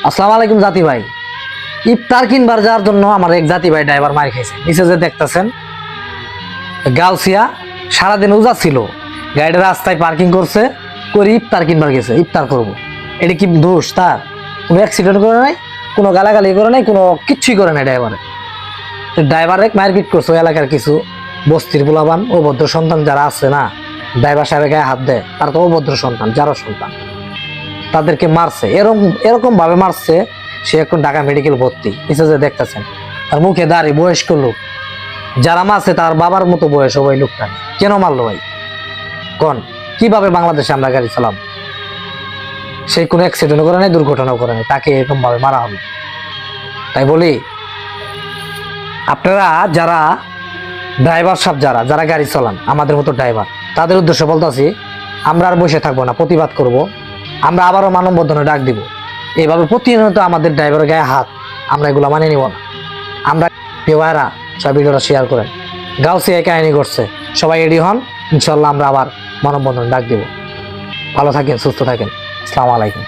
আসসালামু আলাইকুম জাতি ভাই। ইফতার কিনবার যাওয়ার জন্য আমার এক জাতি ভাই ড্রাইভার মার খাইছে। নিচে যে দেখতেছেন গাউসিয়া, সারাদিন উজা ছিল, গাড়িটা রাস্তায় পার্কিং করছে, করে ইফতার কিনবার গেছে, ইফতার করব। এটা কি দোষ তার? কোনো অ্যাক্সিডেন্ট করে নাই, কোনো গালাগালি করে নাই, কোনো কিচ্ছুই করে নাই ড্রাইভারে। ড্রাইভারে মারপিট করছে ওই এলাকার কিছু বস্তির পোলাপান, অভদ্র সন্তান যারা আছে না, ড্রাইভার সাহেবের গায়ে হাত দেয়, তারা তো অভদ্র সন্তান, যারা সন্তান, তাদেরকে মারছে। এরকম এরকম ভাবে মারছে, সে এখন ঢাকা মেডিকেল ভর্তি। নিচে যে দেখতেছেন তার মুখে দাড়ি, বয়স্ক লোক, যারা মারছে তার বাবার মতো বয়স ওই লোকটা। কেন মারলো ভাই কোন? কিভাবে বাংলাদেশে আমরা গাড়ি চালাম? সে কোনো অ্যাক্সিডেন্ট করে নাই, দুর্ঘটনাও করে নাই, তাকে এরকম ভাবে মারা হলো। তাই বলি, আপনারা যারা ড্রাইভার সাহেব, যারা যারা গাড়ি চালান, আমাদের মতো ড্রাইভার, তাদের উদ্দেশ্যে বলতেছি, আমরা আর বসে থাকবো না, প্রতিবাদ করব। আমরা আবারও মানববন্ধনে ডাক দিব। এইভাবে প্রতিনিয়ত আমাদের ড্রাইভারের গায়ে হাত, আমরা এগুলো মানে নিব না। আমরা পেওয়ারা সব ভিডিওটা শেয়ার করেন। গাউসিয়া এই কাহিনী করছে, সবাই রেডি হন, ইনশাল্লাহ আমরা আবার মানববন্ধনে ডাক দিব। ভালো থাকেন, সুস্থ থাকেন, আসসালামু আলাইকুম।